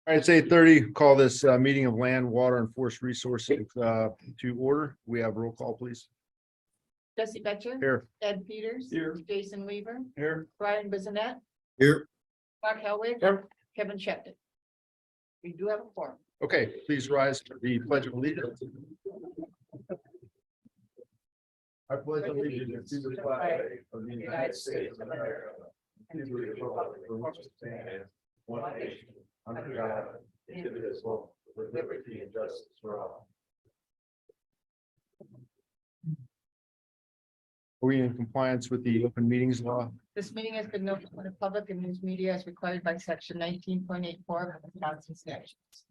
All right, it's 8:30. Call this meeting of Land, Water, and Forest Resources to order. We have roll call, please. Jesse Betcher. Here. Ed Peters. Here. Jason Weaver. Here. Brian Bissonette. Here. Mark Helwig. Here. Kevin Shepton. We do have a quorum. Okay, please rise for the Pledge of Allegiance. I pledge allegiance to the flag of the United States of America and to the republic for which it stands, one nation, under God, indivisible, with liberty and justice for all. Are we in compliance with the open meetings law? This meeting has been noticed to the public and news media as required by section 19.84 of the Wisconsin statutes.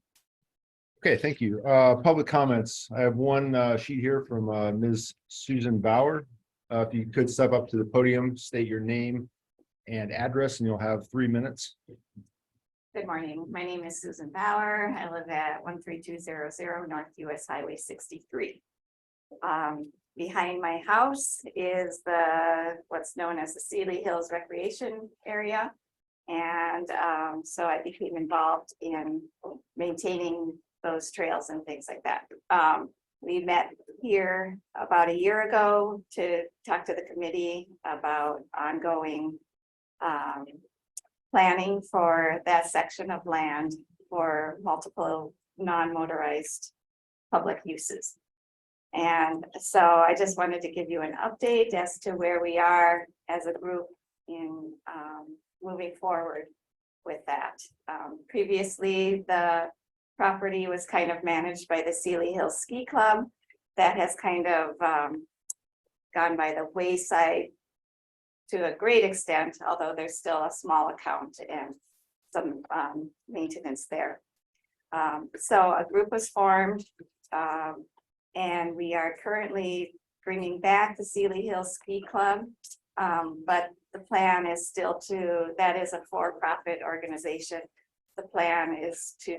Okay, thank you. Public comments. I have one sheet here from Ms. Susan Bauer. If you could step up to the podium, state your name and address, and you'll have 3 minutes. Good morning. My name is Susan Bauer. I live at 13200 North US Highway 63. Behind my house is what's known as the Sealy Hills Recreation Area. And so I became involved in maintaining those trails and things like that. We met here about a year ago to talk to the committee about ongoing planning for that section of land for multiple non-motorized public uses. And so I just wanted to give you an update as to where we are as a group in moving forward with that. Previously, the property was kind of managed by the Sealy Hills Ski Club. That has kind of gone by the wayside to a great extent, although there's still a small account and some maintenance there. So a group was formed and we are currently bringing back the Sealy Hills Ski Club. But the plan is still that is a for-profit organization. The plan is to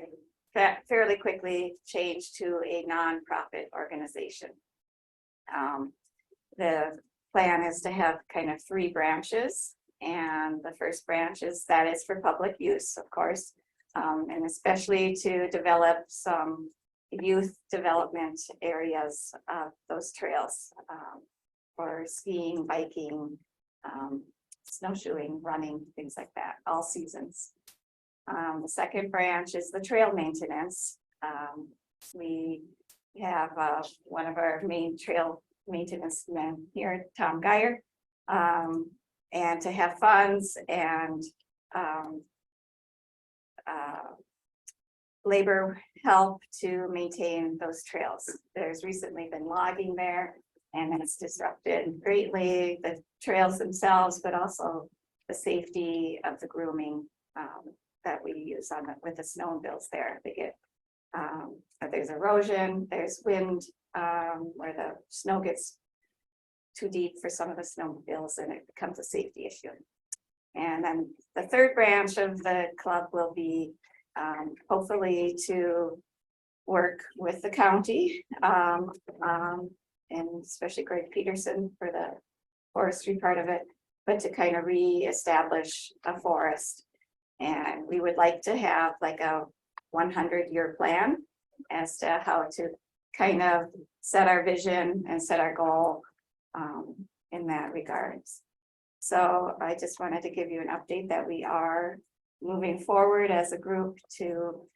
fairly quickly change to a non-profit organization. The plan is to have kind of 3 branches, and the first branch is for public use, of course, and especially to develop some youth development areas of those trails for skiing, biking, snowshoeing, running, things like that, all seasons. The second branch is the trail maintenance. We have one of our main trail maintenance men here, Tom Geyer, and to have funds and labor help to maintain those trails. There's recently been logging there, and it's disrupted greatly the trails themselves, but also the safety of the grooming that we use with the snowmobiles there. They get there's erosion, there's wind where the snow gets too deep for some of the snowmobiles, and it becomes a safety issue. And then the third branch of the club will be hopefully to work with the county and especially Greg Peterson for the forestry part of it, but to kind of reestablish a forest. And we would like to have like a 100-year plan as to how to kind of set our vision and set our goal in that regards. So I just wanted to give you an update that we are moving forward as a group to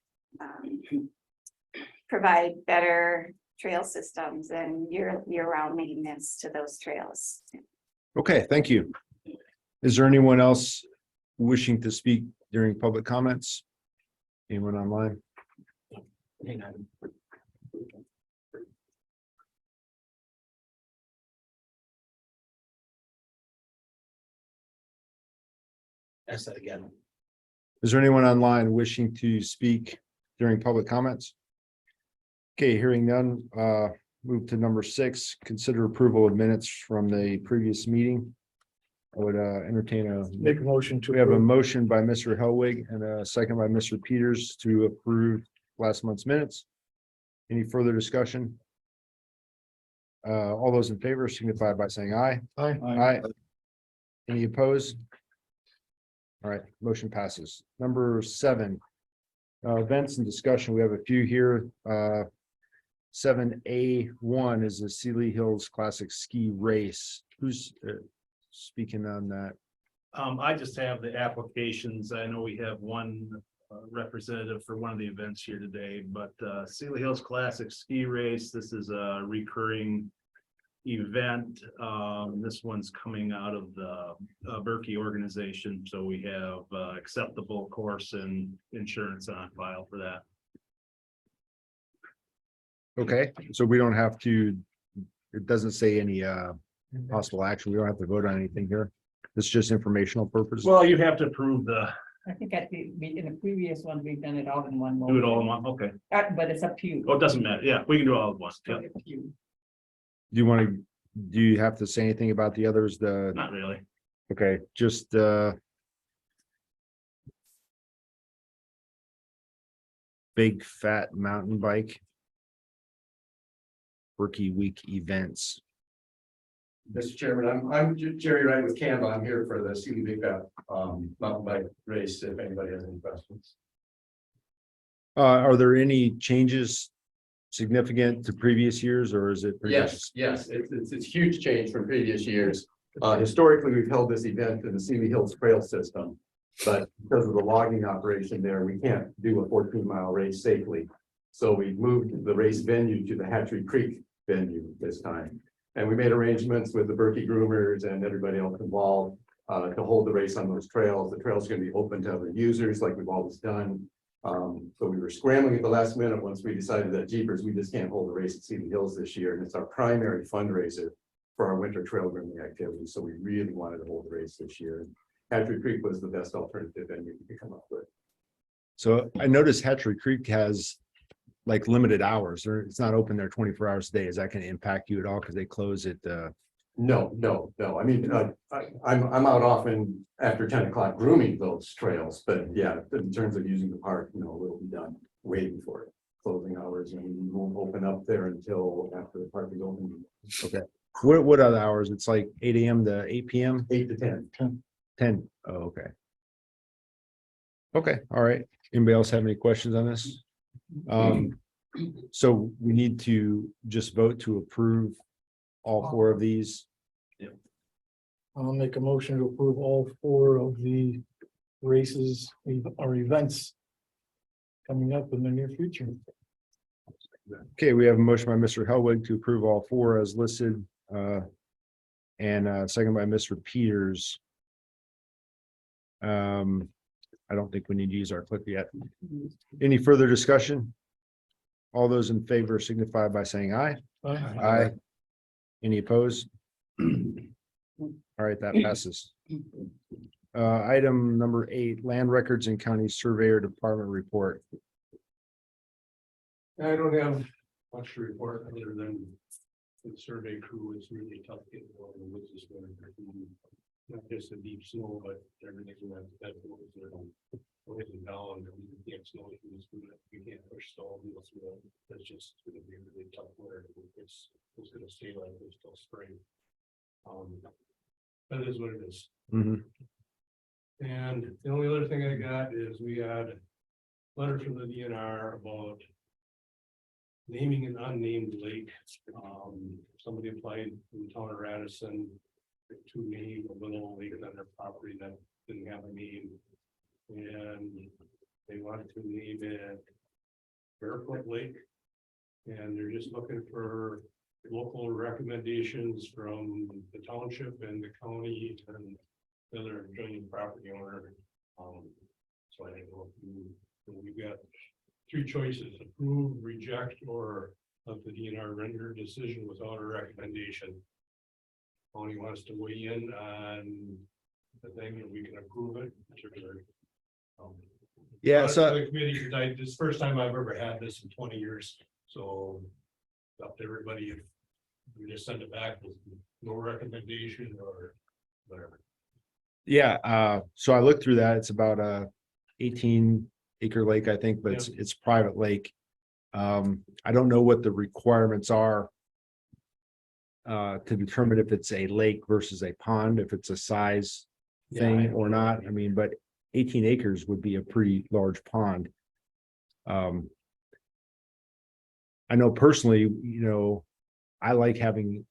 provide better trail systems and year-round maintenance to those trails. Okay, thank you. Is there anyone else wishing to speak during public comments? Anyone online? Ask that again. Is there anyone online wishing to speak during public comments? Okay, hearing none, move to number 6, consider approval of minutes from the previous meeting. I would entertain Make a motion to. we have a motion by Mr. Helwig and a second by Mr. Peters to approve last month's minutes. Any further discussion? All those in favor signify by saying aye. Aye. Aye. Any opposed? All right, motion passes. Number 7, Events and discussion, we have a few here. 7A1 is the Sealy Hills Classic Ski Race. Who's speaking on that? I just have the applications. I know we have one representative for one of the events here today, but Sealy Hills Classic Ski Race, this is a recurring event. This one's coming out of the Berkey organization, so we have acceptable course and insurance on file for that. Okay, so we don't have to, it doesn't say any possible action. We don't have to vote on anything here. It's just informational purposes. Well, you have to approve the, I think in the previous one, we've done it all in one. do it all in one, okay. But it's up to you. Oh, it doesn't matter, yeah, we can do it all at once, yeah, Up to you. Do you want to, do you have to say anything about the others? not really. Okay, just big fat mountain bike. Rookie week events. Mr. Chairman, I'm Jerry Wright with Canva. I'm here for the Sealy Big Fat mountain bike race, if anybody has any questions. Are there any changes significant to previous years, or is it? pretty much- Yes, it's a huge change from previous years. Historically, we've held this event in the Sealy Hills Trail system, but because of the logging operation there, we can't do a 14-mile race safely. So we moved the race venue to the Hatchery Creek venue this time. And we made arrangements with the Berkey groomers and everybody else involved to hold the race on those trails. The trails are going to be open to other users like we've always done. So we were scrambling at the last minute once we decided that jeepers, we just can't hold the race at Sealy Hills this year. And it's our primary fundraiser for our winter trail grooming activity. So we really wanted to hold the race this year. Hatchery Creek was the best alternative venue we could come up with. So I noticed Hatchery Creek has like limited hours, or it's not open there 24 hours a day. Is that going to impact you at all? Because they close it. No. I mean, I'm out often after 10 o'clock grooming those trails, but yeah, in terms of using the park, it'll be done way before closing hours, and we won't open up there until after the park is open. Okay. What other hours? It's like 8 a.m. to 8 p.m. 8 to 10. 10. Oh, okay. Okay. All right. Anybody else have any questions on this? So we need to just vote to approve all 4 of these. I'll make a motion to approve all 4 of the races or events coming up in the near future. Okay, we have a motion by Mr. Hellwig to approve all 4 as listed. And second by Mr. Peters. I don't think we need to use our clip yet. Any further discussion? All those in favor signify by saying aye. Aye. Any opposed? All right, that passes. Item number 8, Land Records and County Surveyor Department Report. I don't have much to report other than the survey crew is really tough getting along the woods this winter. Not just the deep snow, but everything that they're down and we can't snow. We can't push snow. That's just going to be a really tough winter. It's going to stay like this till spring. That is what it is. Mhm. And the only other thing I got is we had a letter from the DNR about naming an unnamed lake. Somebody applied in the town of Radisson to name a little lake on their property that didn't have a name. And they wanted to name it Barefoot Lake. And they're just looking for local recommendations from the township and the county and the other adjoining property owner. So I don't know if we've got 3 choices: approve, reject, or let the DNR render decision without a recommendation. County wants to weigh in on the thing that we can approve it. Yeah, so The committee, this is the first time I've ever had this in 20 years, so up to everybody if we just send it back with no recommendation or whatever. yeah, so I looked through that. It's about a 18-acre lake, I think, but it's private lake. I don't know what the requirements are to determine if it's a lake versus a pond, if it's a size thing or not. I mean, but 18 acres would be a pretty large pond. I know personally, I like having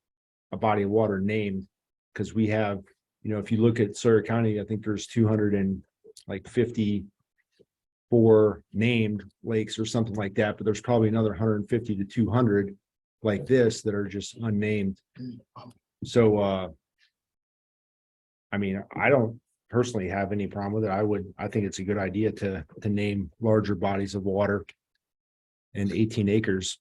a body of water named because we have, if you look at Sawyer County, I think there's 254 named lakes or something like that, but there's probably another 150 to 200 like this that are just unnamed. So, I mean, I don't personally have any problem with it. I think it's a good idea to name larger bodies of water and 18 acres.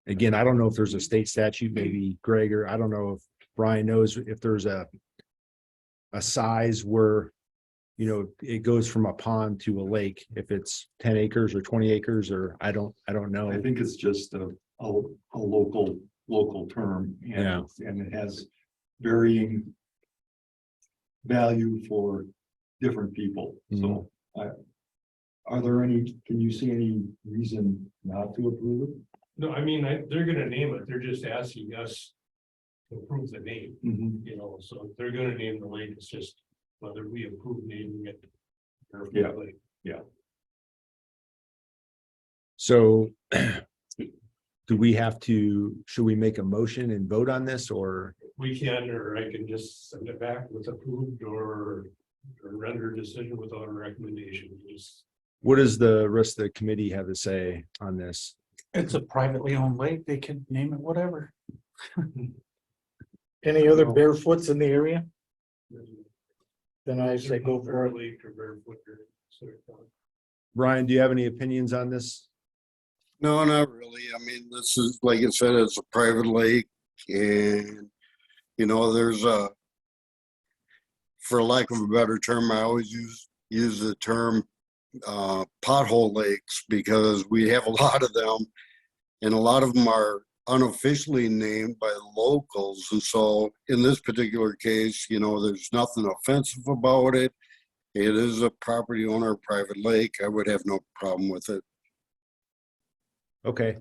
Again, I don't know if there's a state statute, maybe Greg, or I don't know if Brian knows if there's a size where, it goes from a pond to a lake, if it's 10 acres or 20 acres, or I don't know. I think it's just a local term. Yeah. And it has varying value for different people. So can you see any reason not to approve it? No, I mean, they're gonna name it, they're just asking us to approve the name, so if they're gonna name the lake, it's just whether we approve naming it. Or if we Yeah. like. So should we make a motion and vote on this, or? We can, or I can just send it back with approved or render a decision without a recommendation, just. What does the rest of the committee have to say on this? It's a privately owned lake. They can name it whatever. Any other barefoots in the area? Then I say go for it. Lake or barefoot or sort of. Brian, do you have any opinions on this? No, not really. I mean, this is, like I said, it's a private lake and, there's for lack of a better term, I always use the term pothole lakes because we have a lot of them and a lot of them are unofficially named by the locals. And so in this particular case, there's nothing offensive about it. It is a property owner, private lake. I would have no problem with it. Okay,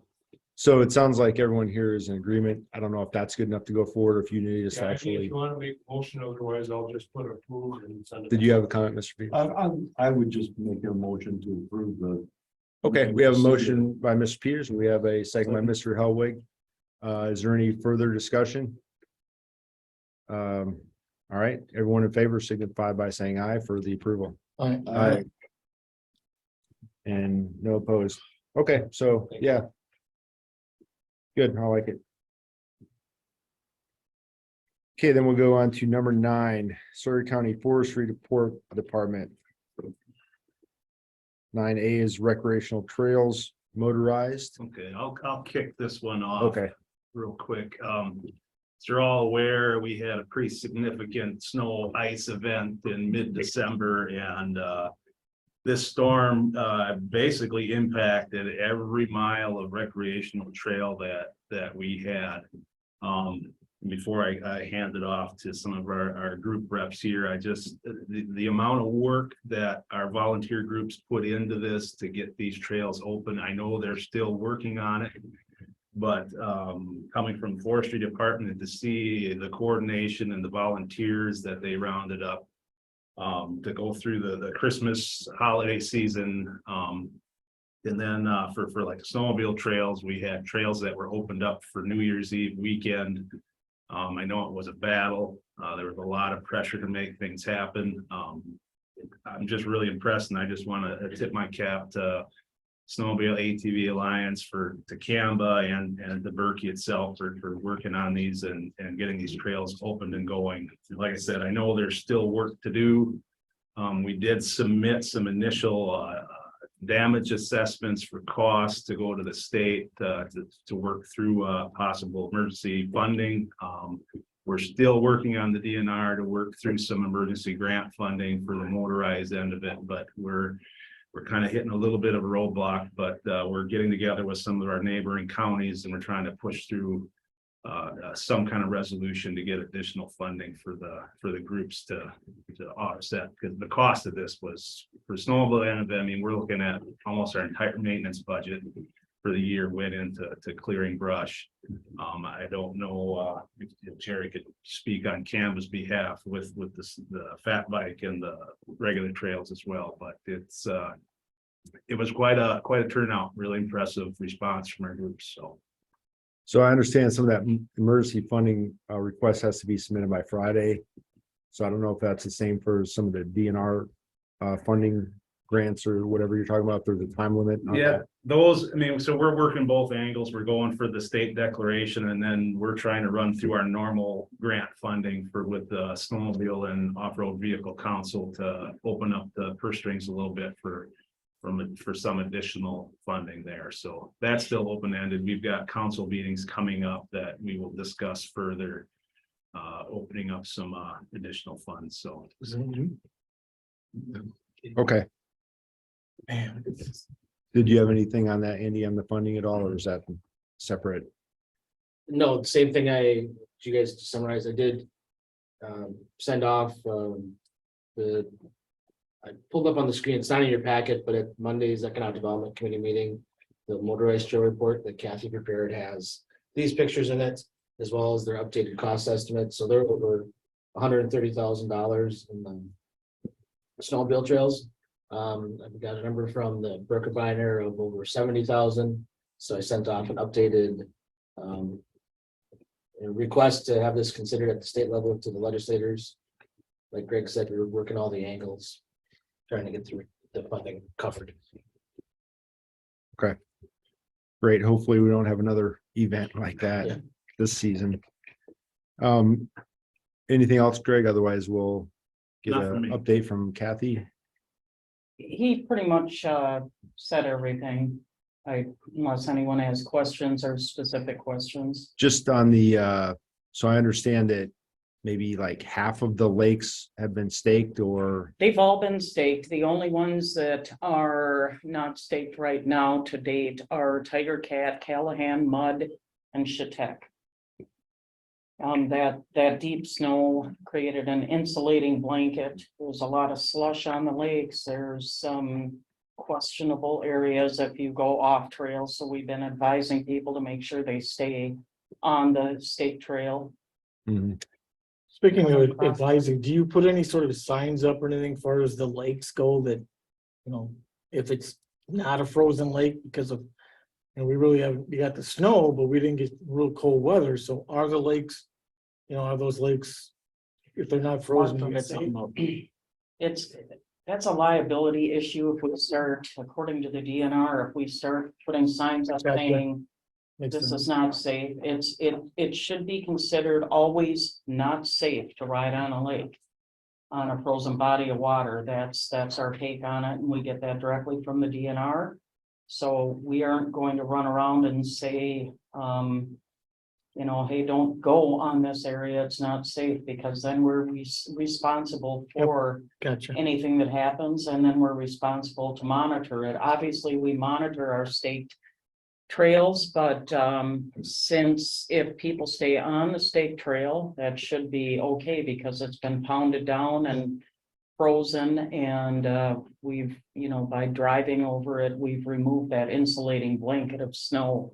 so it sounds like everyone here is in agreement. I don't know if that's good enough to go forward, or if you need us to Yeah, if actually. you want to make a motion, otherwise I'll just put approved and send it. Did you have a comment, Mr. Peters? I would just make a motion to approve the. Okay, we have a motion by Mr. Peters and we have a second by Mr. Hellwig. Is there any further discussion? All right, everyone in favor signify by saying aye for the approval. Aye. And no opposed. Okay, so yeah. Good, I like it. Okay, then we'll go on to number 9, Sawyer County Forestry Report Department. 9A is recreational trails motorized. Okay, I'll kick this one off. Okay, Real quick. As you're all aware, we had a pretty significant snow ice event in mid-December and this storm basically impacted every mile of recreational trail that we had. Before I hand it off to some of our group reps here, the amount of work that our volunteer groups put into this to get these trails open, I know they're still working on it. But coming from Forestry Department to see the coordination and the volunteers that they rounded up to go through the Christmas holiday season. And then for like snowmobile trails, we had trails that were opened up for New Year's Eve weekend. I know it was a battle. There was a lot of pressure to make things happen. I'm just really impressed, and I just want to tip my cap to Snowmobile ATV Alliance, to Canva and the Berkey itself for working on these and getting these trails opened and going. Like I said, I know there's still work to do. We did submit some initial damage assessments for costs to go to the state to work through possible emergency funding. We're still working on the DNR to work through some emergency grant funding for the motorized end of it, but we're kind of hitting a little bit of a roadblock, but we're getting together with some of our neighboring counties and we're trying to push through some kind of resolution to get additional funding for the groups to offset, because the cost of this was for snowmobile end of it. I mean, we're looking at almost our entire maintenance budget for the year went into clearing brush. I don't know if Jerry could speak on Canva's behalf with the fat bike and the regular trails as well, but it's it was quite a turnout, really impressive response from our groups, so. So I understand some of that emergency funding request has to be submitted by Friday. So I don't know if that's the same for some of the DNR funding grants or whatever you're talking about. If there's a time limit on Yeah, that. those, I mean, so we're working both angles. We're going for the state declaration and then we're trying to run through our normal grant funding for with the snowmobile and off-road vehicle council to open up the purse strings a little bit for some additional funding there. So that's still open-ended. We've got council meetings coming up that we will discuss further, opening up some additional funds. So Okay. Man, Did you have anything on that, Andy, on the funding at all, or is that separate? No, the same thing you guys to summarize, I did send off I pulled up on the screen, it's not in your packet, but at Monday's Economic Development Committee meeting, the motorized trail report that Kathy prepared has these pictures in it, as well as their updated cost estimates. So they're over $130,000 in the snowmobile trails. I've got a number from the Birkebeiner of over 70,000. So I sent off an updated a request to have this considered at the state level to the legislators. Like Greg said, we were working all the angles, trying to get through the funding covered. Great. Hopefully we don't have another event like that Yeah. this season. Anything else, Greg? Otherwise, we'll get Not for an me. update from Kathy. He pretty much said everything. Unless anyone has questions or specific questions. Just on the, so I understand that maybe like half of the lakes have been staked or, They've all been staked. The only ones that are not staked right now to date are Tiger Cat, Callahan, Mud, and Chautauqua. That deep snow created an insulating blanket. There's a lot of slush on the lakes. There's some questionable areas if you go off trail. So we've been advising people to make sure they stay on the state trail. speaking of advising, do you put any sort of signs up or anything far as the lakes go that, you know, if it's not a frozen lake because of, and we got the snow, but we didn't get real cold weather. So are the lakes, you know, are those lakes, if they're not frozen, you get something up? That's a liability issue if we start, according to the DNR, if we start putting signs up Gotcha. saying Makes this sense. is not safe, it should be considered always not safe to ride on a lake. On a frozen body of water, that's our take on it, and we get that directly from the DNR. So we aren't going to run around and say, you know, hey, don't go on this area, it's not safe, because then we're responsible for Gotcha. anything that happens, and then we're responsible to monitor it. Obviously, we monitor our state trails, but since if people stay on the state trail, that should be okay because it's been pounded down and frozen, and we've, you know, by driving over it, we've removed that insulating blanket of snow.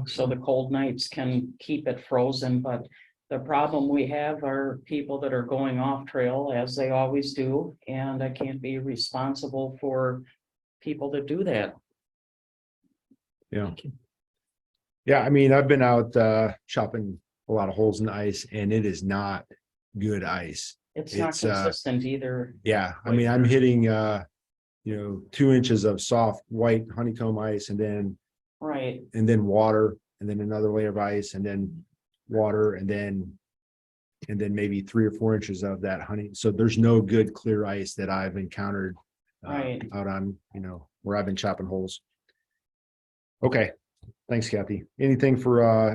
So the cold nights can keep it frozen, but the problem we have are people that are going off trail, as they always do, and I can't be responsible for people that do that. yeah. Yeah, I mean, I've been out chopping a lot of holes in the ice and it is not good ice. It's not It's, consistent either. Yeah, I mean, I'm hitting 2 inches of soft white honeycomb ice and then Right, water and then another layer of ice and then water and then maybe 3 or 4 inches of that honey. So there's no good clear ice that I've encountered Right. out on, where I've been chopping holes. Okay, thanks, Kathy. Anything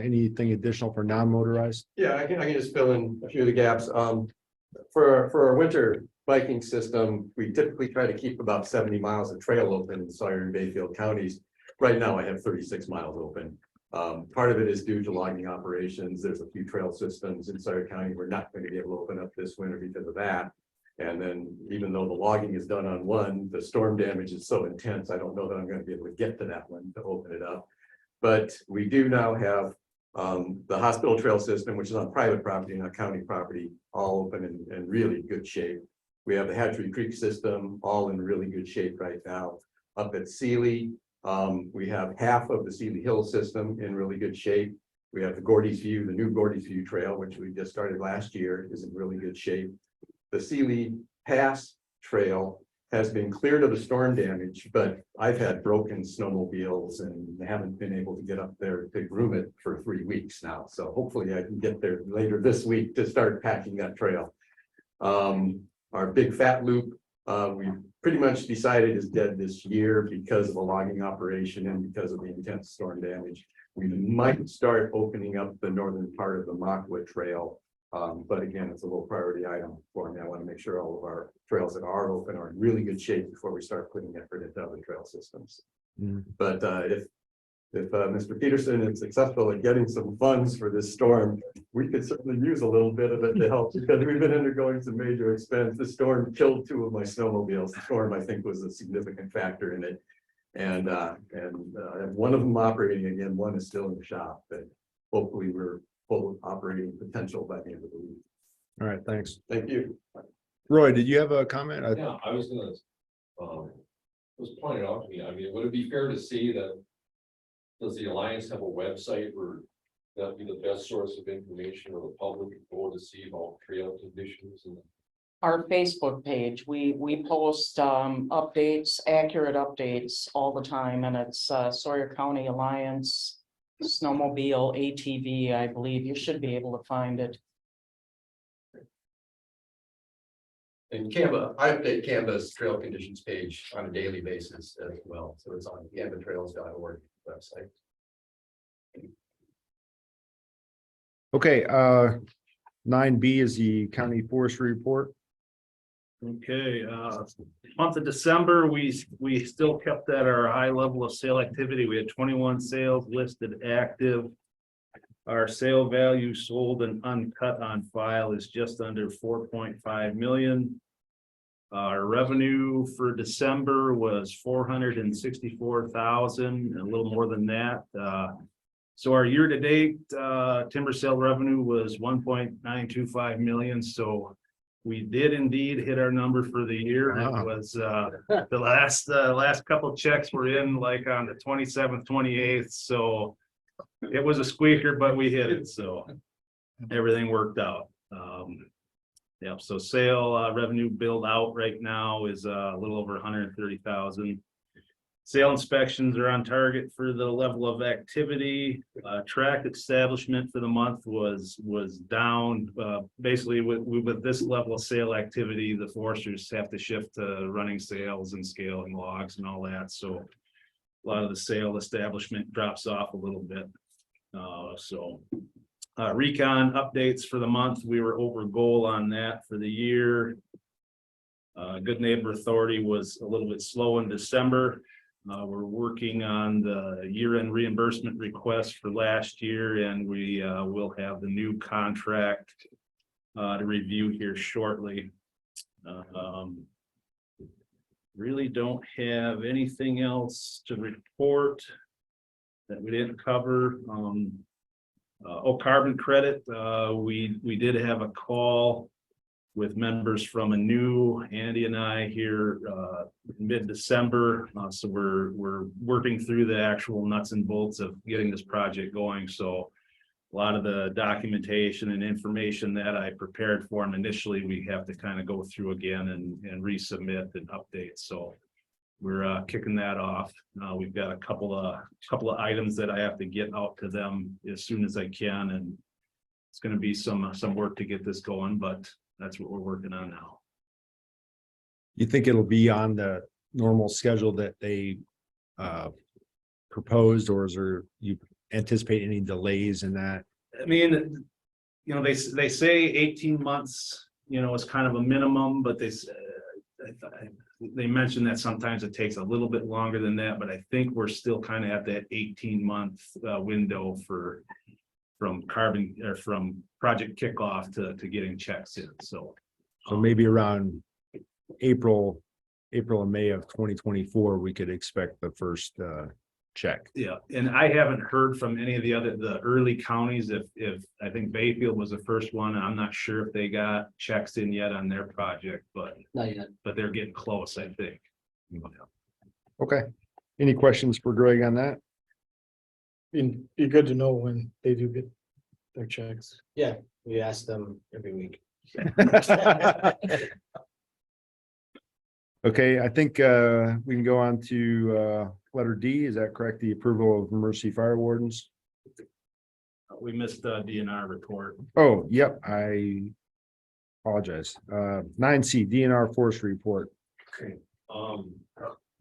anything additional for non-motorized? Yeah, I can just fill in a few of the gaps. For our winter biking system, we typically try to keep about 70 miles of trail open in Sawyer and Bayfield counties. Right now, I have 36 miles open. Part of it is due to logging operations. There's a few trail systems in Sawyer County we're not going to be able to open up this winter because of that. And then even though the logging is done on one, the storm damage is so intense, I don't know that I'm going to be able to get to that one to open it up. But we do now have the hospital trail system, which is on private property, not county property, all open and really good shape. We have the Hatchery Creek system, all in really good shape right now. up at Sealy. We have half of the Sealy Hill system in really good shape. We have the Gordy's View, the new Gordy's View Trail, which we just started last year, is in really good shape. The Sealy Pass Trail has been cleared of the storm damage, but I've had broken snowmobiles and haven't been able to get up there to groom it for 3 weeks now. So hopefully I can get there later this week to start packing that trail. Our big fat loop, we pretty much decided is dead this year because of a logging operation and because of the intense storm damage. We might start opening up the northern part of the Mockwood Trail. But again, it's a low priority item for me. I want to make sure all of our trails that are open are in really good shape before we start putting effort into other trail systems. But if Mr. Peterson is successful at getting some funds for this storm, we could certainly use a little bit of it to help because we've been undergoing some major expense. The storm killed 2 of my snowmobiles. The storm, I think, was a significant factor in it. And one of them operating again, one is still in the shop, but hopefully we're full operating potential by the end of the week. All right, thanks. Thank you. Roy, did you have a comment? Yeah, I was gonna, was pointed out to me, I mean, would it be fair to say that, does the Alliance have a website where that'd be the best source of information for the public to go to see about trail conditions and? Our Facebook page, we post updates, accurate updates all the time, and it's Sawyer County Alliance Snowmobile ATV, I believe. You should be able to find it. And Canva, I update Canva's trail conditions page on a daily basis as well. So it's on canvatrails.org website. Okay, 9B is the county forestry report. Okay, month of December, we still kept at our high level of sale activity. We had 21 sales listed active. Our sale value sold and uncut on file is just under 4.5 million. Our revenue for December was 464,000, a little more than that. So our year-to-date timber sale revenue was 1.925 million. So we did indeed hit our number for the year. It was the last couple checks were in like on the 27th, 28th. So it was a squeaker, but we hit it. So everything worked out. Yep. So sale revenue billed out right now is a little over 130,000. Sale inspections are on target for the level of activity. Track establishment for the month was down. Basically, with this level of sale activity, the foresters have to shift to running sales and scaling logs and all that. So a lot of the sale establishment drops off a little bit. Recon updates for the month. We were over goal on that for the year. Good Neighbor Authority was a little bit slow in December. We're working on the year-end reimbursement request for last year, and we will have the new contract to review here shortly. Really don't have anything else to report that we didn't cover. Carbon credit. We did have a call with members from Andy and I here mid-December. So we're working through the actual nuts and bolts of getting this project going. So a lot of the documentation and information that I prepared for them initially, we have to kind of go through again and resubmit and update. So we're kicking that off. We've got a couple of items that I have to get out to them as soon as I can, and it's going to be some work to get this going, but that's what we're working on now. You think it'll be on the normal schedule that they proposed, or is there, you anticipate any delays in that? I mean, you know, they say 18 months, you know, is kind of a minimum, but they mentioned that sometimes it takes a little bit longer than that, but I think we're still kind of at that 18-month window from project kickoff to getting checks in. So maybe around April and May of 2024, we could expect the first check. Yeah, and I haven't heard from any of the early counties. If I think Bayfield was the first one, I'm not sure if they got checks in yet on their project, but Not yet. they're getting close, I think. Okay. Any questions for Greg on that? Be good to know when they do get their checks. Yeah, we ask them every week. Okay, I think we can go on to letter D. Is that correct? The approval of emergency fire wardens? We missed DNR report. Oh, yep, I apologize. 9C, DNR Forestry Report.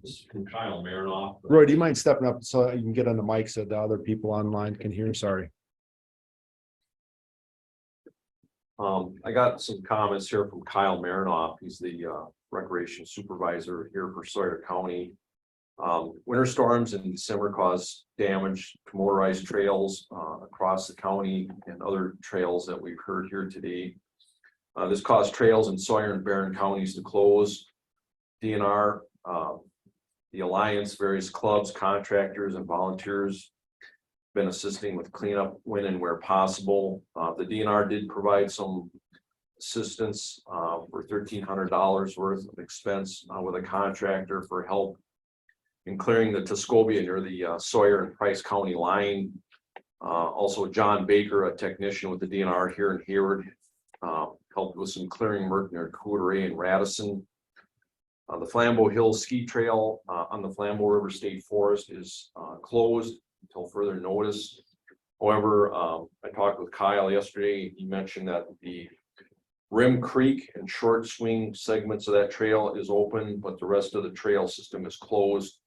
This is from Kyle Marinoff. Roy, do you mind stepping up so you can get on the mic so the other people online can hear? Sorry. I got some comments here from Kyle Marinoff. He's the recreation supervisor here for Sawyer County. Winter storms in December caused damage to motorized trails across the county and other trails that we've heard here today. This caused trails in Sawyer and Barron counties to close. DNR, the Alliance, various clubs, contractors, and volunteers been assisting with cleanup when and where possible. The DNR did provide some assistance for $1,300 worth of expense with a contractor for help in clearing the Tuscobia near the Sawyer and Price County line. Also, John Baker, a technician with the DNR here in Hayward, helped with some clearing work near Coudray and Radisson. The Flambeau Hill Ski Trail on the Flambeau River State Forest is closed until further notice. However, I talked with Kyle yesterday. He mentioned that the Rim Creek and short swing segments of that trail is open, but the rest of the trail system is closed.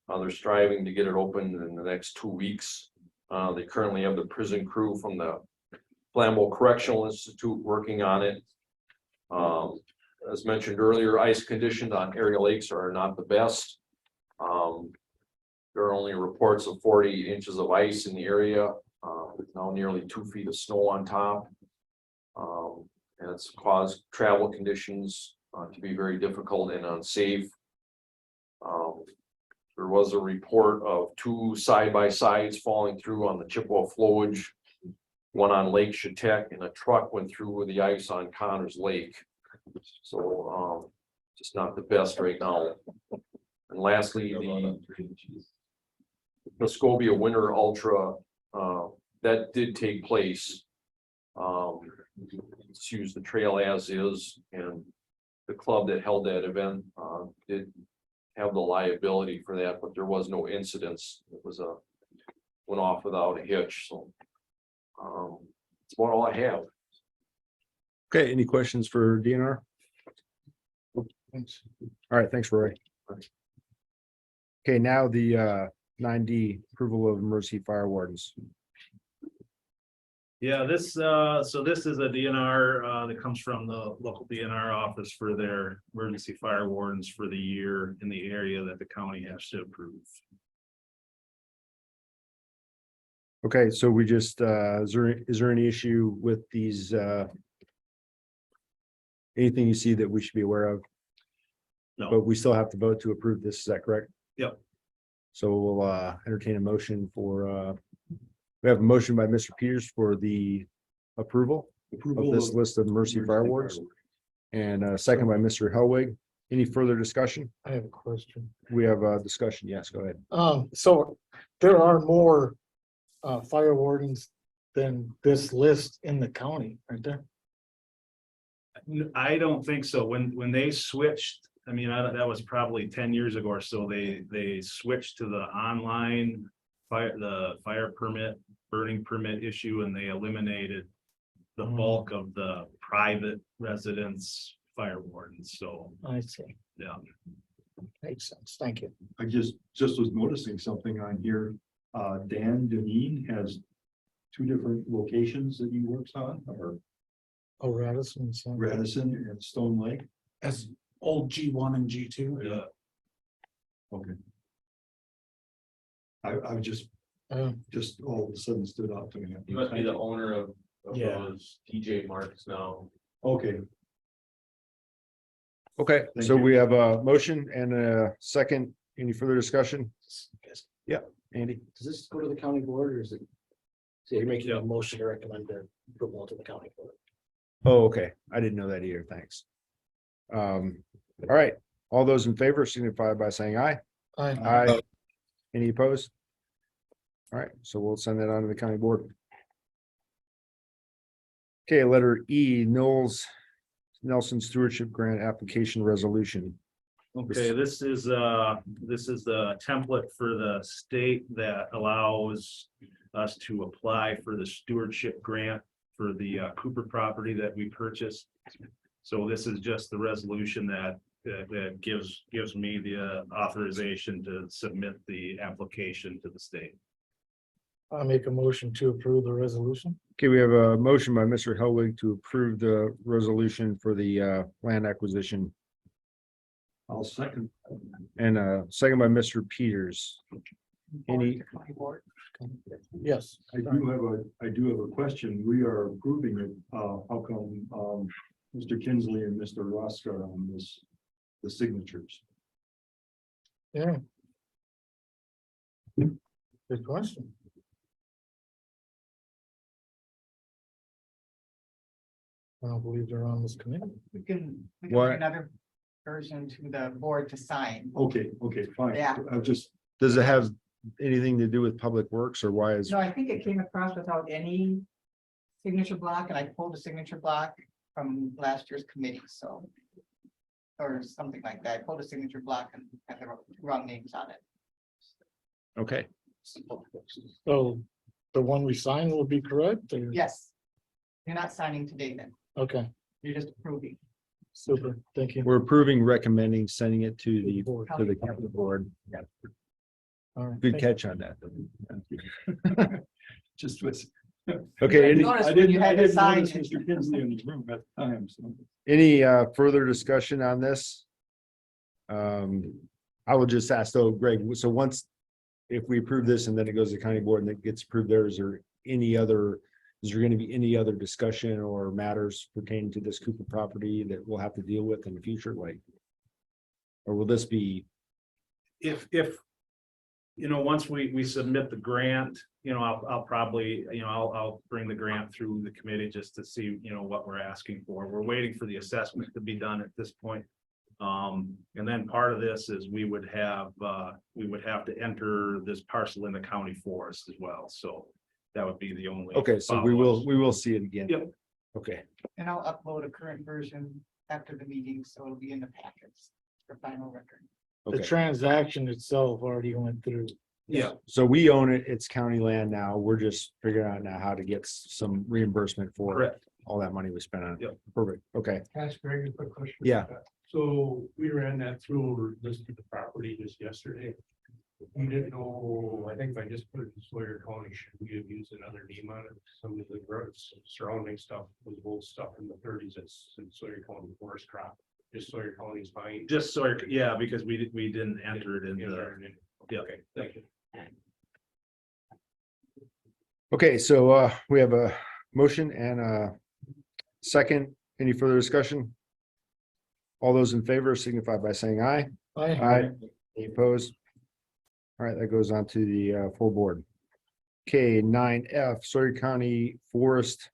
They're striving to get it open in the next 2 weeks. They currently have the prison crew from the Flambeau Correctional Institute working on it. As mentioned earlier, ice conditions on area lakes are not the best. There are only reports of 40 inches of ice in the area, with now nearly 2 feet of snow on top. And it's caused travel conditions to be very difficult and unsafe. There was a report of 2 side-by-sides falling through on the Chippewa flowage, one on Lake Chetek, and a truck went through with the ice on Connors Lake. So just not the best right now. And lastly, the Tuscobia Winter Ultra that did take place. Let's use the trail as is, and the club that held that event did have the liability for that, but there was no incidents. It was went off without a hitch. So it's about all I have. Okay, any questions for DNR? Thanks. All right, thanks, Roy. Okay, now the 9D, approval of emergency fire wardens. Yeah, this, so this is a DNR that comes from the local DNR office for their emergency fire wardens for the year in the area that the county has to approve. Okay, so we just, is there any issue with these, anything you see that we should be aware of? No. But we still have to vote to approve this, is that correct? Yep. So we'll entertain a motion for, we have a motion by Mr. Peters for the approval of this list of emergency fire wardens. And a second by Mr. Hellwig. Any further discussion? I have a question. We have a discussion. Yes, go ahead. So there are more fire wardens than this list in the county, aren't there? I don't think so. When they switched, I mean, that was probably 10 years ago or so, they switched to the online fire permit, burning permit issue, and they eliminated the bulk of the private residence fire wardens. So, I see. yeah. Makes sense. Thank you. I just was noticing something on here. Dan Deneen has 2 different locations that he works on, or Oh, Radisson. so- Radisson and Stone Lake. As old G1 and G2. Yeah. Okay. I just all of a sudden stood out to me. You must be the owner of Yeah. those TJ Marks now. Okay, Okay, Thank so you. we have a motion and a second. Any further discussion? Yeah, Andy? Does this go to the county board or is it? So you're making a motion to recommend the approval to the county board. Oh, okay. I didn't know that either. Thanks. All right. All those in favor signify by saying aye. Aye. Any opposed? All right, so we'll send that on to the county board. Okay, letter E, Nelson Stewardship Grant Application Resolution. Okay, this is the template for the state that allows us to apply for the stewardship grant for the Cooper property that we purchased. So this is just the resolution that gives me the authorization to submit the application to the state. I make a motion to approve the resolution. Okay, we have a motion by Mr. Helwig to approve the resolution for the land acquisition, I'll second. and a second by Mr. Peters. Any, Yes. I do have a question. We are approving it. How come, Mr. Kinsley and Mr. Rusk are on this, the signatures? Yeah. Good question. I don't believe they're on this committee. We can What? bring another version to the board to sign. Okay, fine. Yeah. I just, does it have anything to do with Public Works, or why is, No, I think it came across without any signature block, and I pulled a signature block from last year's committee, so. Or something like that. I pulled a signature block and had the wrong names on it. okay, So the one we signed will be correct? Or- Yes. You're not signing today then. Okay, You're just approving. super. Thank you. we're approving, recommending, sending it to the Board. county board. All right, Good thank you. catch on that. just was. Okay, any, Notice I when you didn't, I had to didn't sign notice it. Mr. Kinsley in the room at the time, so. any further discussion on this? I will just ask though, Greg, so once, if we approve this and then it goes to county board and it gets approved there, is there going to be any other discussion or matters pertaining to this Cooper property that we'll have to deal with in the future, like? Or will this be, If once we submit the grant, I'll probably, I'll bring the grant through the committee just to see, what we're asking for. We're waiting for the assessment to be done at this point. And then part of this is we would have to enter this parcel in the county forest as well. So that would be the only. okay, so we will see it again. Yep. Okay, And I'll upload a current version after the meeting, so it'll be in the packets for final record. The okay. transaction itself already went through. Yeah, So we own it, it's county land now. We're just figuring out now how to get some reimbursement for correct. all that money we spent on it. Yep. Perfect, okay. Can I ask Greg a quick question? Yeah. So we ran that through, listed the property just yesterday. We didn't know, I think if I just put it in Sawyer County, should we have used another name on it? Some of the surrounding stuff was old stuff in the thirties, it's in Sawyer County forest crop. Just Sawyer County's fine. Just so, yeah, because we didn't enter it in the, yeah. Okay, thank you. Okay, so we have a motion and a second. Any further discussion? All those in favor signify by saying aye. Aye. Any opposed? All right, that goes on to the full board. Okay, 9F, Sawyer County Forest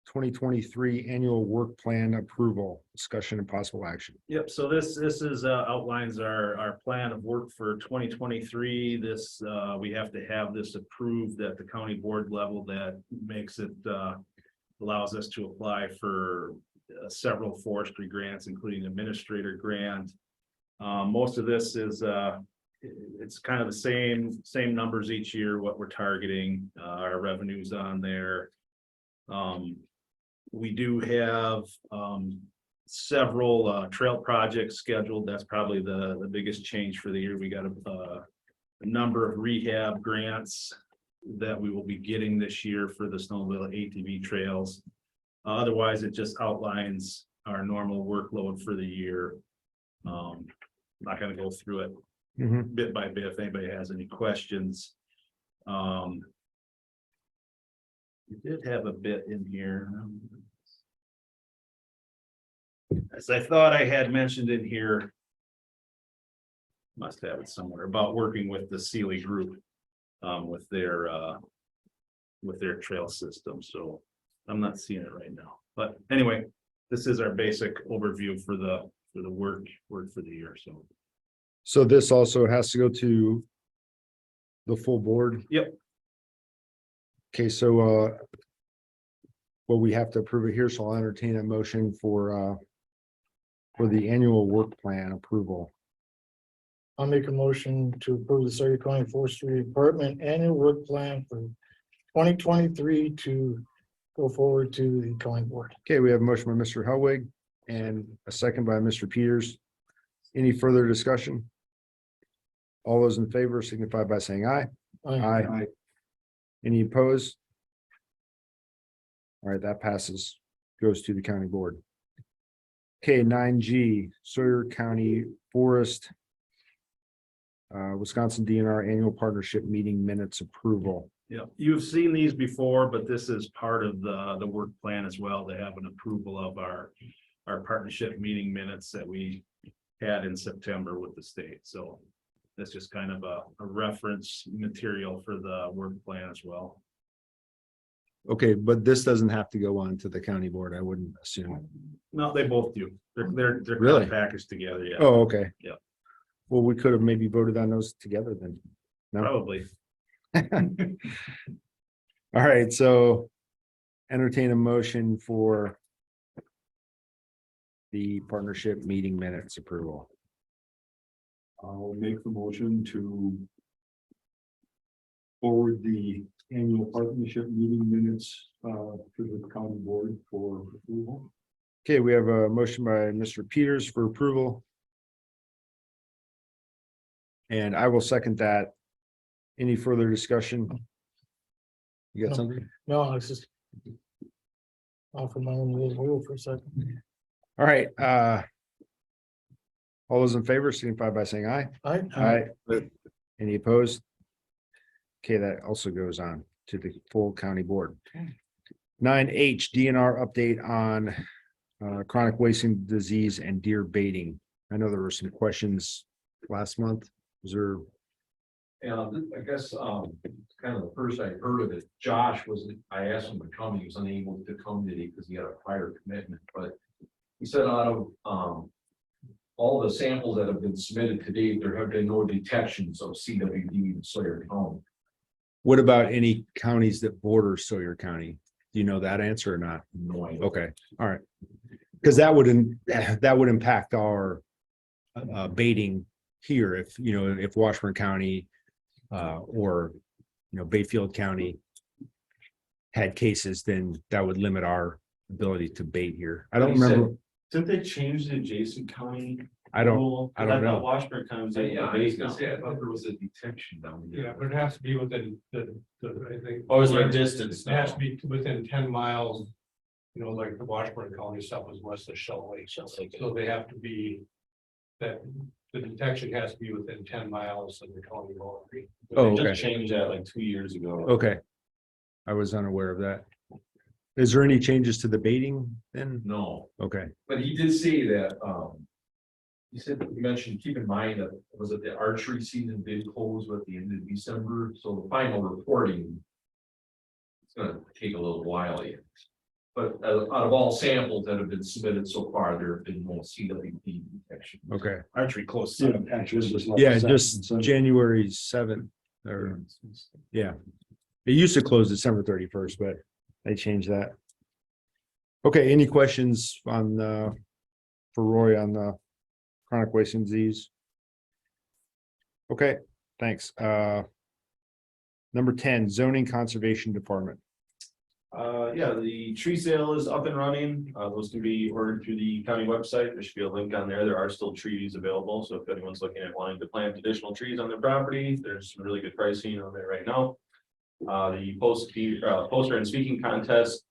2023 Annual Work Plan Approval, discussion and possible action. Yep, so this is outlines our plan of work for 2023. This we have to have this approved at the county board level. That makes it allows us to apply for several forestry grants, including administrator grant. Most of this is it's kind of the same numbers each year, what we're targeting, our revenues on there. We do have several trail projects scheduled. That's probably the biggest change for the year. We got a number of rehab grants that we will be getting this year for the snowmobile ATV trails. Otherwise, it just outlines our normal workload for the year. Not going to go through it bit by bit if anybody has any questions. We did have a bit in here. As I thought I had mentioned in here. Must have it somewhere about working with the Sealy group with their trail system. So I'm not seeing it right now. But anyway, this is our basic overview for the work for the year. So So this also has to go to the full board? Yep. Okay, so well, we have to approve it here, so I'll entertain a motion for the annual work plan approval. I'll make a motion to approve the Sawyer County Forestry Department annual work plan for 2023 to go forward to the county board. Okay, we have a motion by Mr. Hellwig and a second by Mr. Peters. Any further discussion? All those in favor signify by saying aye. Aye. Any opposed? All right, that passes, goes to the county board. Okay, 9G, Sawyer County Forest. Wisconsin DNR Annual Partnership Meeting Minutes Approval. Yeah, you've seen these before, but this is part of the work plan as well. They have an approval of our partnership meeting minutes that we had in September with the state. So that's just kind of a reference material for the work plan as well. Okay, but this doesn't have to go on to the county board, I wouldn't assume. No, they both do. They're kind Really? of packaged together, yeah. Oh, okay. Yeah. Well, we could have maybe voted on those together then. No? Probably. All right, so entertain a motion for the partnership meeting minutes approval. I'll make the motion to forward the annual partnership meeting minutes to the county board for approval. Okay, we have a motion by Mr. Peters for approval. And I will second that. Any further discussion? You got No. something? No, it's just off of my own little wheel for a second. All right, all those in favor signify by saying aye. Aye. Aye. Any opposed? Okay, that also goes on to the full county board. 9H DNR update on chronic wasting disease and deer baiting. I know there were some questions last month. Was there? And I guess, kind of the first I heard of it, Josh I asked him to come, he was unable to come today because he had a prior commitment, but he said out of, all the samples that have been submitted to date, there have been no detections of CWD in Sawyer County. What about any counties that border Sawyer County? Do you know that answer or not? No idea. Okay, all right. Because that would impact our baiting here if, if Washburn County or, Bayfield County had cases, then that would limit our ability to bait here. I don't remember. Didn't they change the adjacent county? I don't rule? I don't know. Washburn County was. Yeah, I was gonna say, I thought there was a detection down there. Yeah, but it has to be within I think. Or is there a distance? It has to be within 10 miles. Like the Washburn County stuff was west of Shell Lake. So they have to be, that the detection has to be within 10 miles of the county boundary. Oh, okay. Changed that like 2 years ago. Okay. I was unaware of that. Is there any changes to the baiting then? No, Okay, but he did say that, he said, you mentioned, keep in mind that, was it the archery season did close at the end of December, so the final reporting. It's gonna take a little while yet. But out of all samples that have been submitted so far, there have been no CWD detection. okay. Archery close. Yeah, just January 7th or, yeah. It used to close December 31st, but they changed that. Okay, any questions on for Roy on the chronic wasting disease? Okay, thanks. Number 10, zoning conservation department. Yeah, the tree sale is up and running. Those can be ordered through the county website. There should be a link on there. There are still trees available. So if anyone's looking at wanting to plant additional trees on their property, there's some really good pricing on there right now. The poster and speaking contest.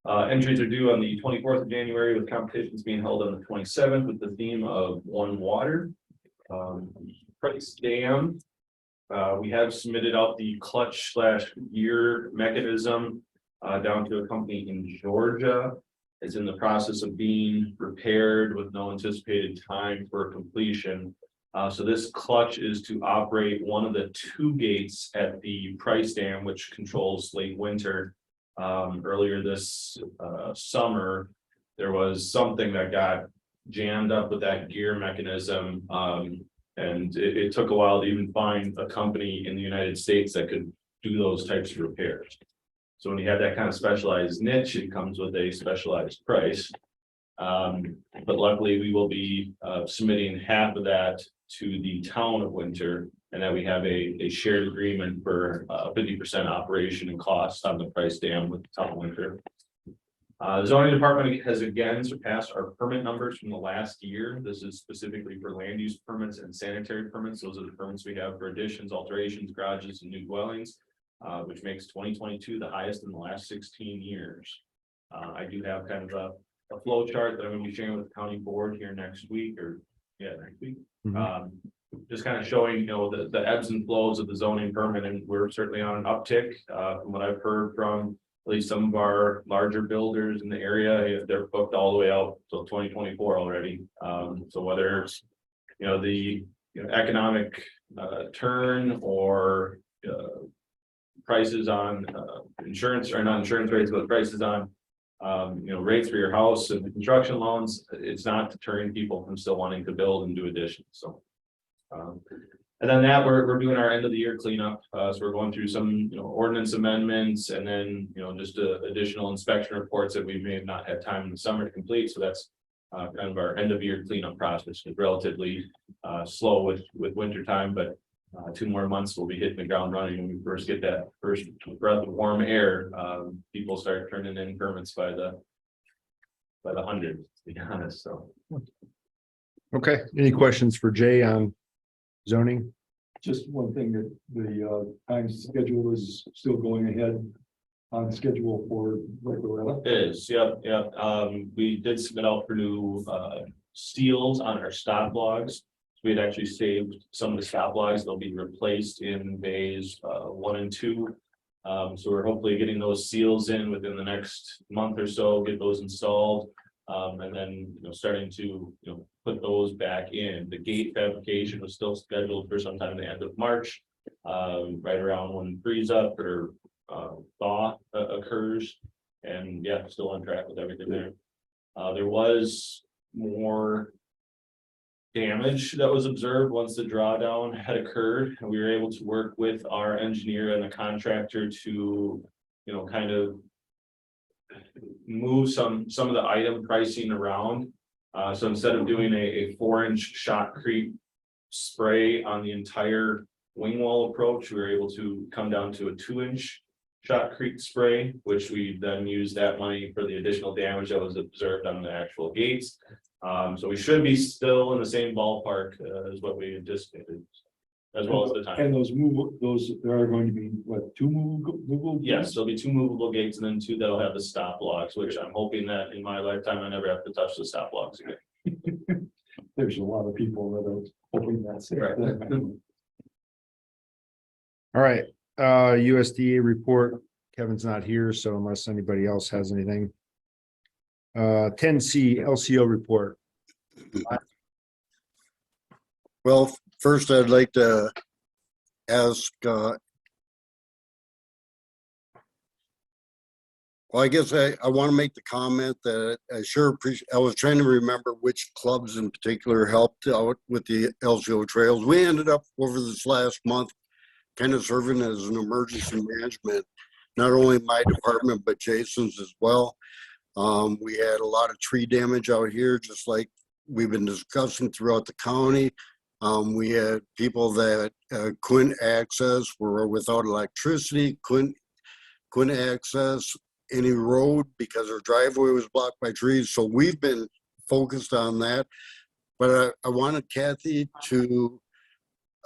Entries are due on the 24th of January with competitions being held on the 27th with the theme of One Water. Price dam. We have submitted out the clutch / gear mechanism down to a company in Georgia. It's in the process of being repaired with no anticipated time for completion. So this clutch is to operate one of the 2 gates at the Price Dam, which controls late winter. Earlier this summer, there was something that got jammed up with that gear mechanism. And it took a while to even find a company in the United States that could do those types of repairs. So when you have that kind of specialized niche, it comes with a specialized price. But luckily, we will be submitting half of that to the town of Winter, and that we have a shared agreement for 50% operation and cost on the price dam with the town of Winter. The zoning department has again surpassed our permit numbers from the last year. This is specifically for land use permits and sanitary permits. Those are the permits we have for additions, alterations, garages, and new dwellings, which makes 2022 the highest in the last 16 years. I do have kind of a flow chart that I'm going to be sharing with the county board here next week, or next week. Just kind of showing, you know, the ebbs and flows of the zoning permit, and we're certainly on an uptick. From what I've heard from at least some of our larger builders in the area, they're booked all the way out till 2024 already. So whether it's, you know, the economic turn or prices on insurance, or not insurance rates, but prices on rates for your house and construction loans, it's not deterring people from still wanting to build and do additions. So and then that we're doing our end of the year cleanup. So we're going through some ordinance amendments, and then just additional inspection reports that we may have not had time in the summer to complete. So that's kind of our end of year cleanup process. It's relatively slow with winter time, but 2 more months we'll be hitting the ground running. When we first get that first breath of warm air, people start turning in permits by the hundreds, to be honest. So Okay, any questions for Jay on zoning? Just one thing, that the time schedule is still going ahead on schedule for Recreational. it is, yep. We did submit out for new seals on our stop logs. We had actually saved some of the stop logs. They'll be replaced in bays 1 and 2. So we're hopefully getting those seals in within the next month or so, get those installed. And then starting to put those back in. The gate fabrication was still scheduled for sometime the end of March, right around when freeze up or thaw occurs. And yeah, still on track with everything there. There was more damage that was observed once the drawdown had occurred, and we were able to work with our engineer and the contractor to kind of move some of the item pricing around. So instead of doing a 4-inch shotcrete spray on the entire wing wall approach, we were able to come down to a 2-inch shotcrete spray, which we then used that money for the additional damage that was observed on the actual gates. So we should be still in the same ballpark as what we anticipated, as well as the time. And there are going to be what, 2 movable? Yes, there'll be 2 movable gates and then 2 that'll have the stop logs, which I'm hoping that in my lifetime I never have to touch the stop logs again. There's a lot of people that are hoping that's it. Right. All right, USDA report. Kevin's not here, so unless anybody else has anything. 10C LCO report. Well, first I'd like to ask, well, I guess I want to make the comment that I sure appreciate, I was trying to remember which clubs in particular helped out with the LCO trails. We ended up over this last month kind of serving as an emergency management, not only my department, but Jason's as well. We had a lot of tree damage out here, just like we've been discussing throughout the county. We had people that couldn't access, were without electricity, couldn't access any road because their driveway was blocked by trees. So we've been focused on that. But I wanted Kathy to,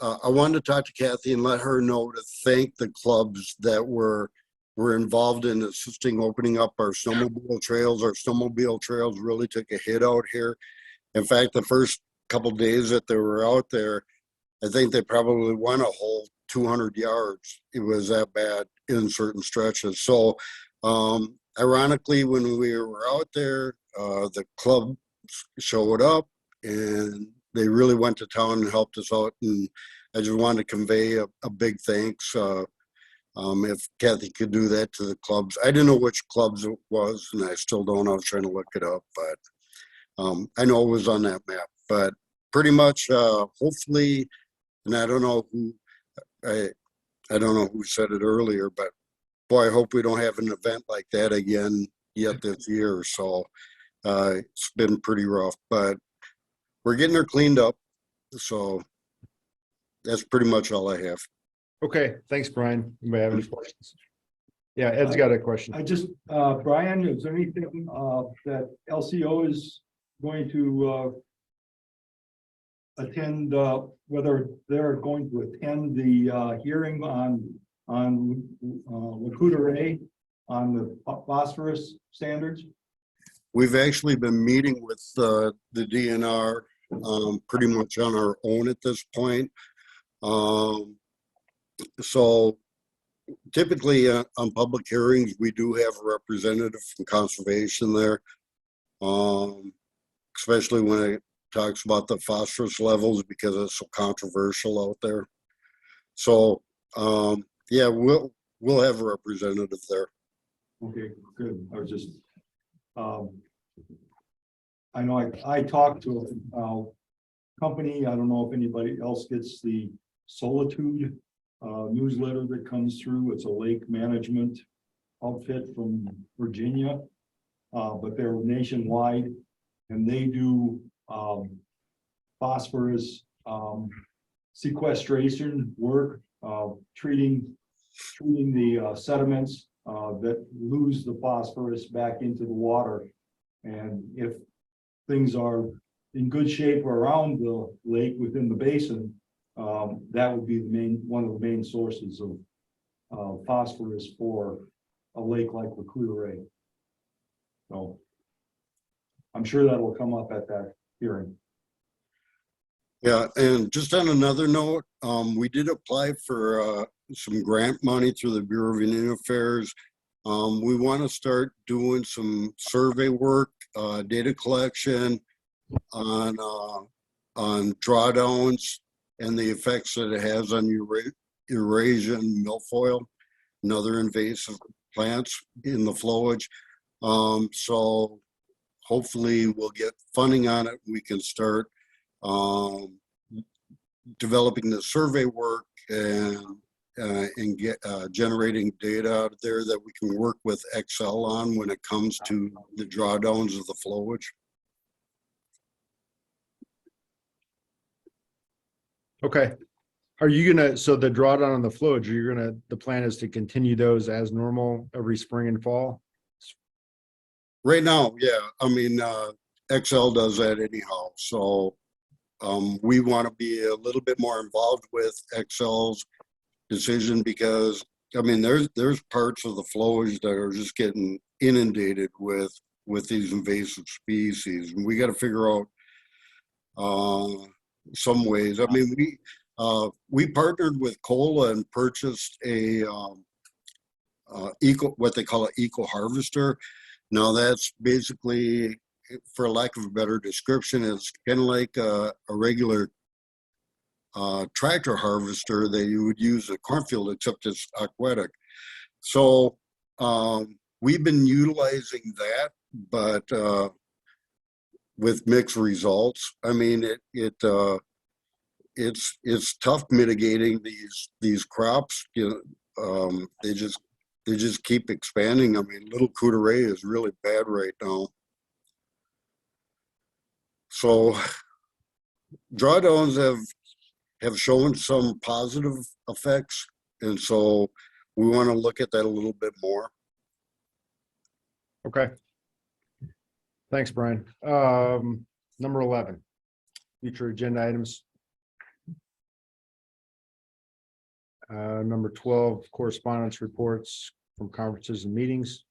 I wanted to talk to Kathy and let her know to thank the clubs that were involved in assisting opening up our snowmobile trails. Our snowmobile trails really took a hit out here. In fact, the first couple of days that they were out there, I think they probably went a whole 200 yards. It was that bad in certain stretches. So ironically, when we were out there, the club showed up and they really went to town and helped us out. And I just wanted to convey a big thanks. If Kathy could do that to the clubs. I didn't know which clubs it was, and I still don't. I was trying to look it up, but I know it was on that map. But pretty much, hopefully, and I don't know who, I don't know who said it earlier, but boy, I hope we don't have an event like that again yet this year. So it's been pretty rough, but we're getting her cleaned up. So that's pretty much all I have. Okay, thanks, Brian. Anybody have any questions? Yeah, Ed's got a question. I just, Brian, is there anything that LCO is going to attend, whether they're going to attend the hearing on Lakuta Ray on the phosphorus standards? We've actually been meeting with the DNR pretty much on our own at this point. So typically on public hearings, we do have a representative from conservation there, especially when it talks about the phosphorus levels because it's so controversial out there. So yeah, we'll have a representative there. Okay, good. I was just, I know I talked to a company. I don't know if anybody else gets the Solitude newsletter that comes through. It's a lake management outfit from Virginia, but they're nationwide, and they do phosphorus sequestration work, treating the sediments that lose the phosphorus back into the water. And if things are in good shape around the lake within the basin, that would be one of the main sources of phosphorus for a lake like Lakuta Ray. So I'm sure that will come up at that hearing. Yeah, and just on another note, we did apply for some grant money through the Bureau of Indian Affairs. We want to start doing some survey work, data collection on drawdowns and the effects that it has on Eurasian milfoil and other invasive plants in the flowage. So hopefully we'll get funding on it. We can start developing the survey work and get generating data out there that we can work with Excel on when it comes to the drawdowns of the flowage. Okay. Are you gonna, so the drawdown on the flowage, the plan is to continue those as normal every spring and fall? Right now, yeah, I mean, Excel does that anyhow. So we want to be a little bit more involved with Excel's decision because, I mean, there's parts of the flowage that are just getting inundated with these invasive species. And we got to figure out some ways. I mean, we partnered with COLA and purchased a what they call an eco harvester. Now that's basically, for lack of a better description, it's kind of like a regular tractor harvester that you would use in a cornfield, except it's aquatic. So we've been utilizing that, but with mixed results. I mean, it's tough mitigating these crops. You know, they just keep expanding. I mean, Little Lakuta Ray is really bad right now. So drawdowns have shown some positive effects, and so we want to look at that a little bit more. Okay. Thanks, Brian. Number 11, future agenda items. Number 12, correspondence reports from conferences and meetings.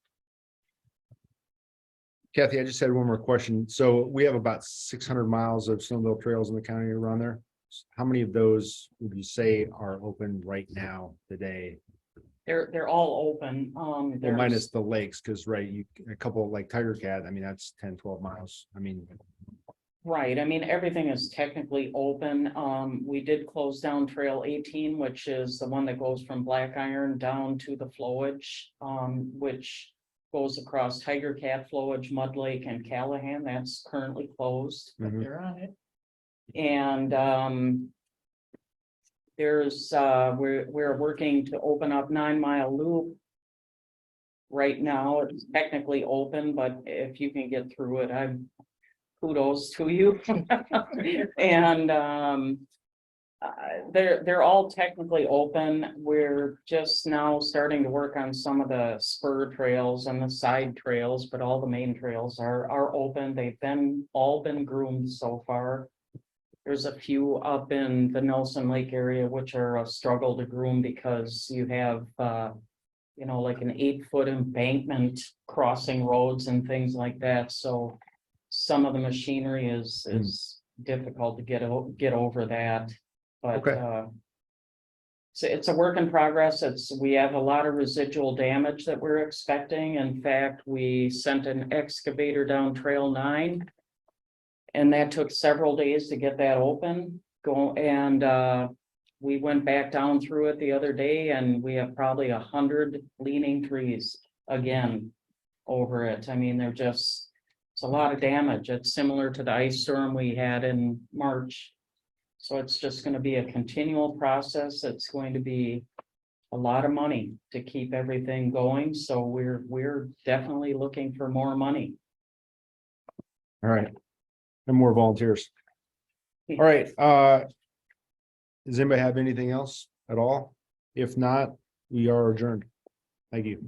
Kathy, I just had one more question. So we have about 600 miles of snowmobile trails in the county around there. How many of those would you say are open right now today? They're all open. Well, There's- minus the lakes, because a couple like Tiger Cat, I mean, that's 10, 12 miles. I mean, Right, I mean, everything is technically open. We did close down Trail 18, which is the one that goes from Black Iron down to the flowage, which goes across Tiger Cat flowage, Mud Lake, and Callahan. That's currently closed. mhm. They're on it. And, we're working to open up 9 Mile Loop. Right now, it's technically open, but if you can get through it, I'm kudos to you. And, they're all technically open. We're just now starting to work on some of the spur trails and the side trails, but all the main trails are open. They've all been groomed so far. There's a few up in the Nelson Lake area, which are a struggle to groom because you have, like an 8-foot embankment crossing roads and things like that. So some of the machinery is difficult to get over that. But, Okay. so it's a work in progress. We have a lot of residual damage that we're expecting. In fact, we sent an excavator down Trail 9. And that took several days to get that open, we went back down through it the other day and we have probably 100 leaning trees again over it. I mean, it's a lot of damage. It's similar to the ice storm we had in March. So it's just going to be a continual process. It's going to be a lot of money to keep everything going. So we're definitely looking for more money. All right. And more volunteers. All right, does anybody have anything else at all? If not, we are adjourned. Thank you.